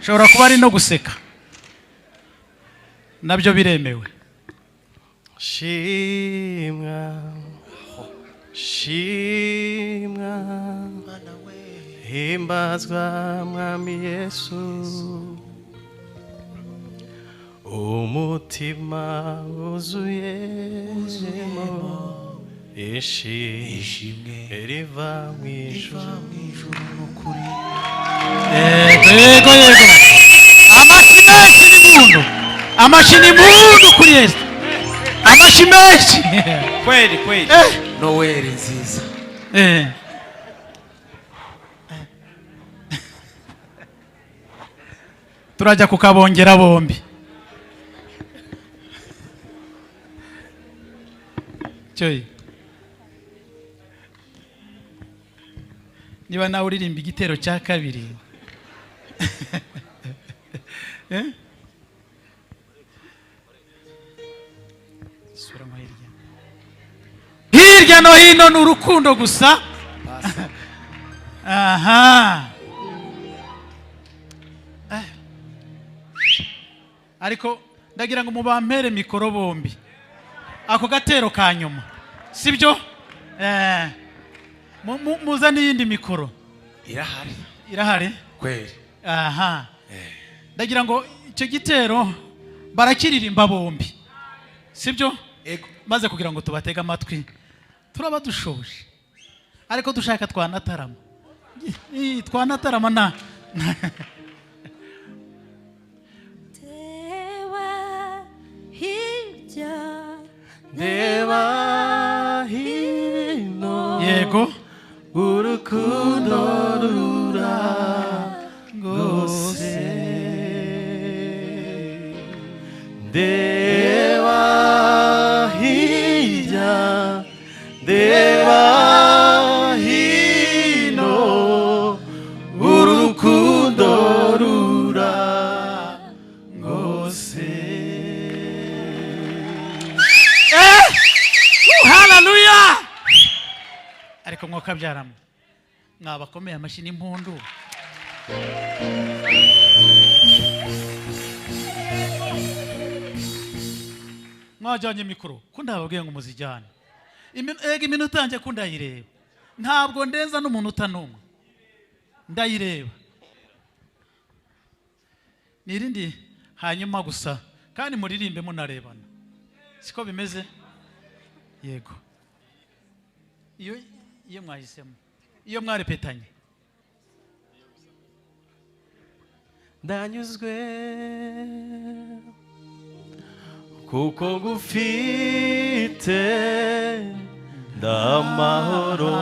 ushobora kuba ari no guseka nabyo biremewe. Shimwa shimwa himbazwa mwami Yesu, umutima wuzuyemo ishimwe riva mu ijuru n'ukuri. Yego amashi menshi n'impundu, amashi n'impundu kuri Yesu, amashi menshi kweli Noeli nziza. turajya kukabongera bombi. Cyoyi niba nawe uririmba igitero cya kabiri hirya no hino ni urukundo gusa. Aha ariko ndagira ngo mubampere mikoro bombi ako gatero ka nyuma, sibyo? Muza n'iyindi mikoro irahari kweli. aha ndagira ngo icyo gitero barakiririmba bombi, sibyo? Maze kugira ngo tubatege amatwi, turaba dushoje ariko dushaka twanatarama na Deba hino yego urukundo rurangose. Deba hirya deba hino urukundo rurangose. Haleluya! Ariko mwoka byaramo mwabakomeye amashi n'impundu. Mwajyanye mikoro kundababwiye ngo muzijyane iminota yanjye kundayireba, ntabwo ndenza n'umuntu utanumwe, ndayireba nirindi hanyuma gusa kandi muririmbe munarebana, siko bimeze? Yego iyo mwahisemo, iyo mwarepetanye. Ndanyuzwe kuko ngufite ndamahoro,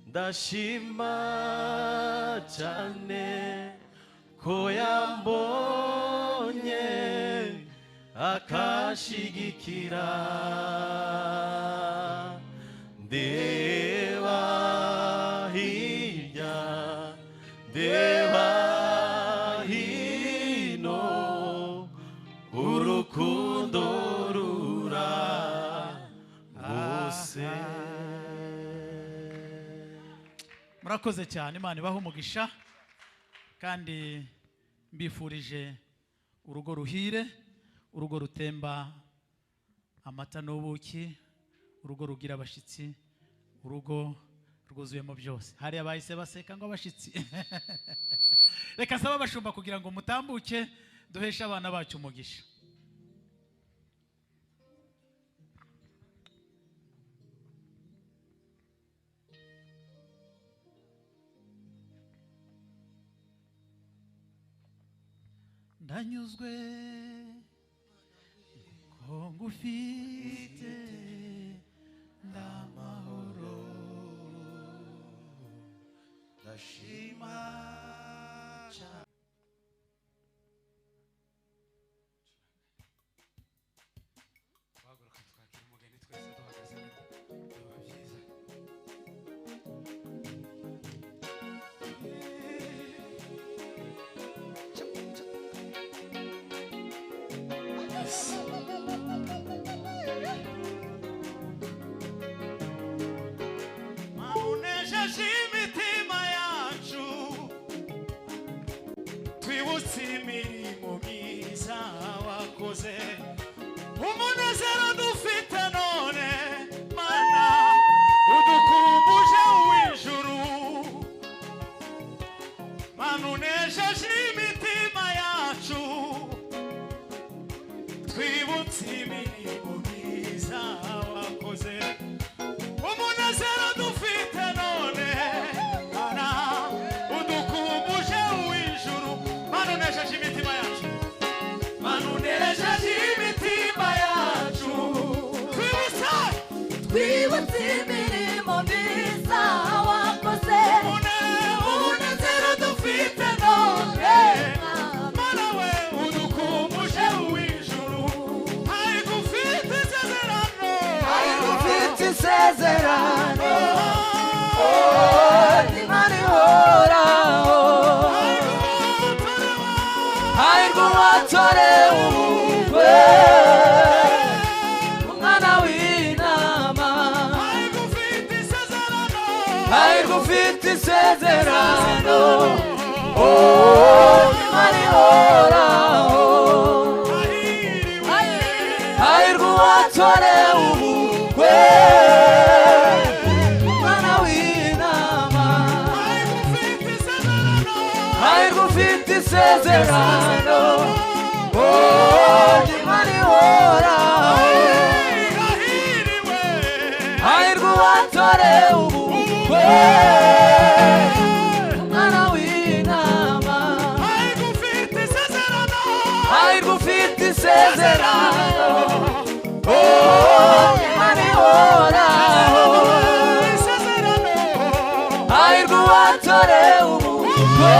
ndashima cyane ko yambonye akashigikira. Deba hirya deba hino urukundo rurangose. Murakoze cyane, Imana ibahe umugisha kandi mbifurije urugo ruhire, urugo rutemba amata n'ubuki, urugo rugira abashitsi, urugo rwuzuyemo byose. Hari abahise baseka ngo abashitsi reka saba abashumba kugira ngo mutambuke duheshe abana bacu umugisha. Ndanyuzwe ko ngufite ndamahoro, ndashima cyane. Twaguruka twakira umugeni twese duhagaze biba byiza. Unesheje imitima yacu watorewe ubukwe umwana w'intama hahirwa ufite isezerano Imana ihoraho hahirwa uwatorewe ubukwe umwana w'intama hahirwa ufite isezerano Imana ihoraho hahirwa uwatorewe ubukwe umwana w'intama hahirwa ufite isezerano Imana ihoraho hahirwa uwatorewe ubukwe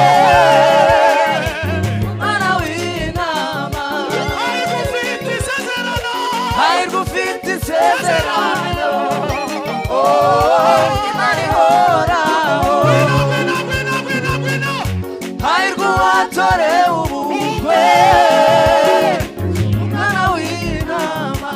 umwana w'intama hahirwa ufite isezerano Imana ihoraho hahirwa uwatorewe ubukwe umwana w'intama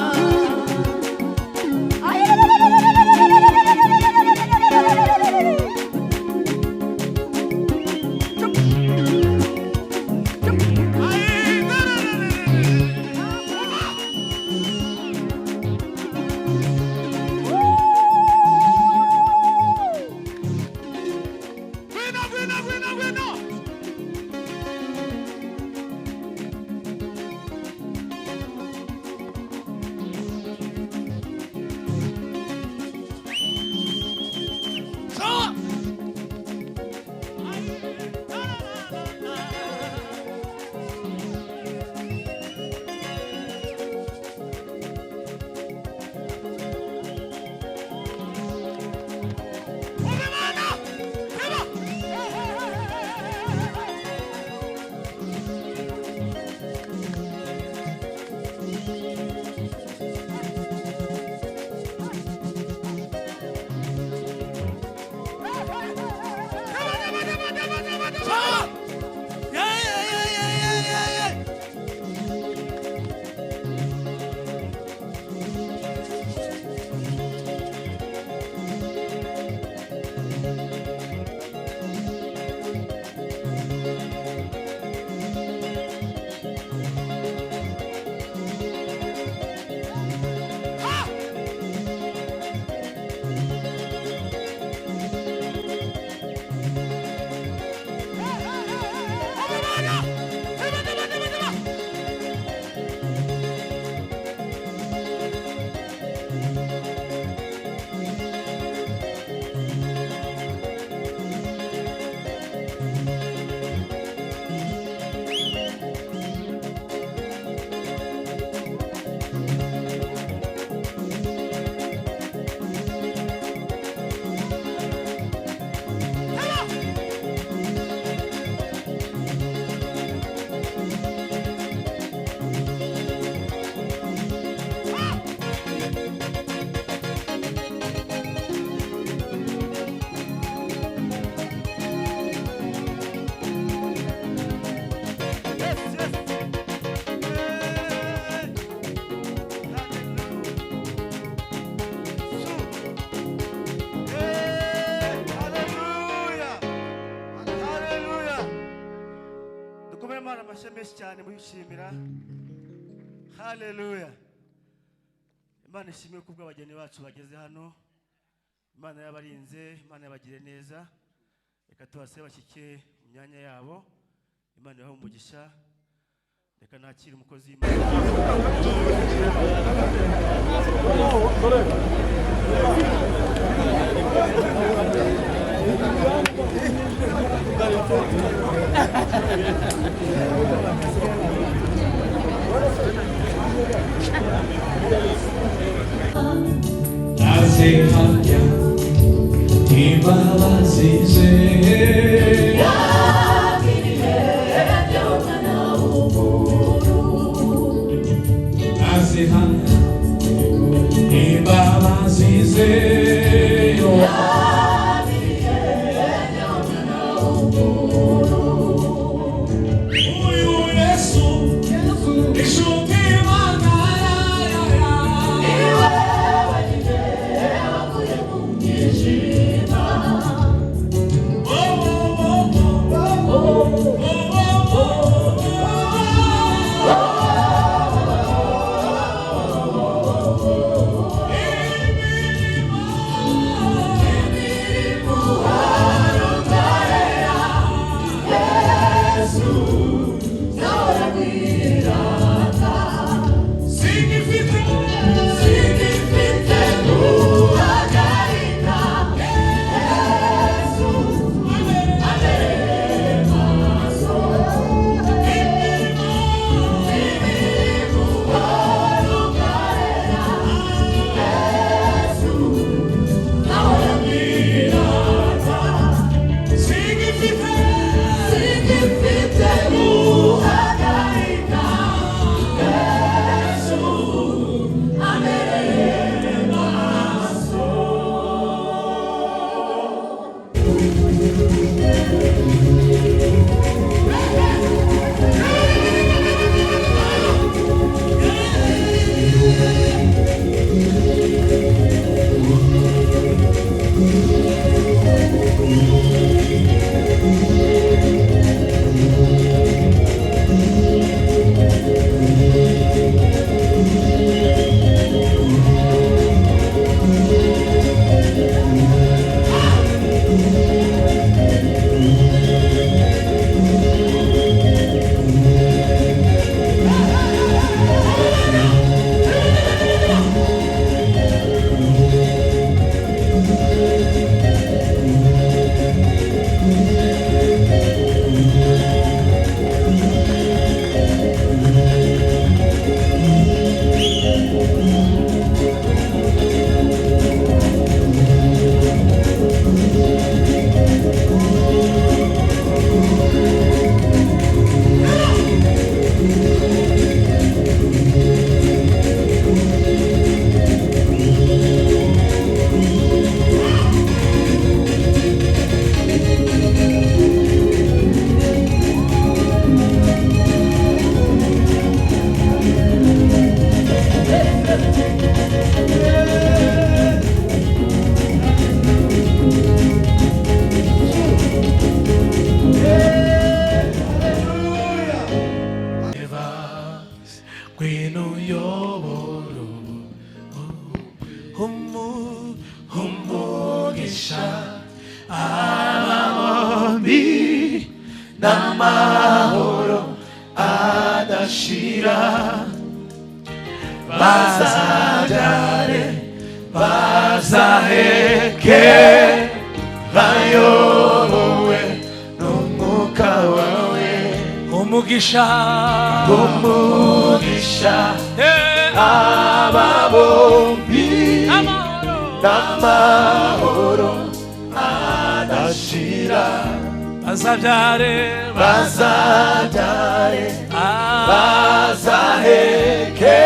menshi cyane muhishimira. Haleluya. Imana ishimwe kubwo abageni bacu bageze hano. Imana yabarinze, Imana yabagire neza. Reka tubase bashyike mu myanya yabo. Imana yaho umugisha. Reka nakira umukozi w'Imana. Azihanya imbabazi ze yagiriye by'umwana w'umuntu. Azihanya imbabazi ze yagiriye by'umwana w'umuntu. Uyu Yesu ababombi n'amahoro adashira bazabyare bazaheke bayobowe n'umwuka wawe umugisha aba bombi n'amahoro adashira bazabyare bazaheke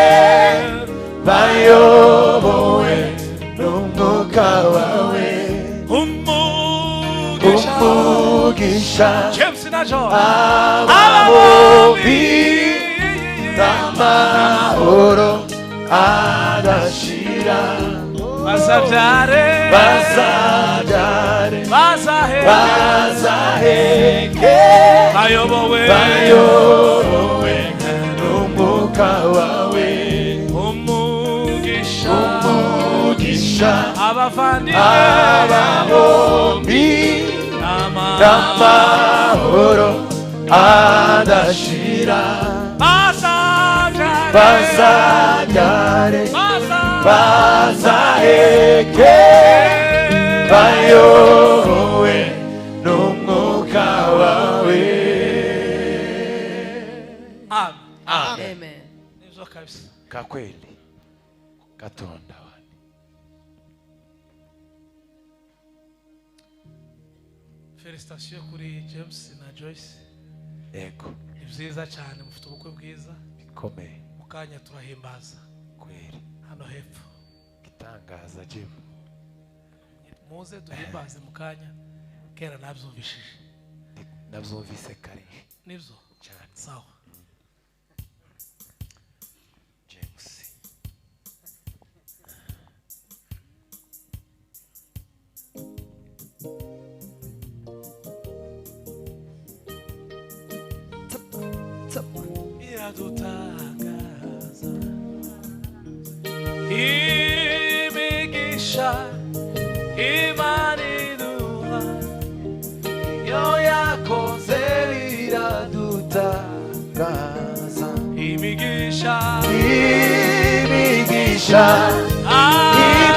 bayobowe n'umwuka wawe umugisha James na John aba bombi n'amahoro adashira bazabyare bazaheke bayobowe n'umwuka wawe umugisha ababombi n'amahoro adashira bazabyare bazaheke bayobowe n'umwuka wawe. Amen. Nivyo kabisa. Kakweli katonda wani. Felicitation kuri James na Joyce. Ego. Ni byiza cyane mufite ubukwe bwiza. Bikomeye. Mukanya turahimbaza. Kweli. Hano hepfo. Gitangaza Jim. Muze duhimbaze mukanya. Kera nabyumvishije. Nabyumvise kare. Nivyo. Cyane. Sawa. James. Iradutangaza imigisha imaniduha Yo yakoze biradutangaza imigisha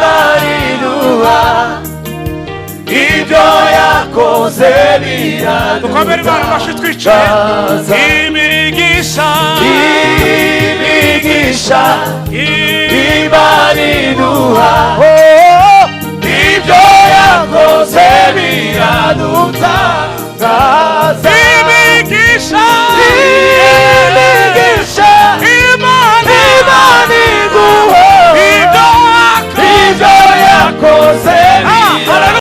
imaniduha ibyo yakoze dukomere Imana amashyi twicaye imigisha imaniduha ibyo yakoze biradutangaza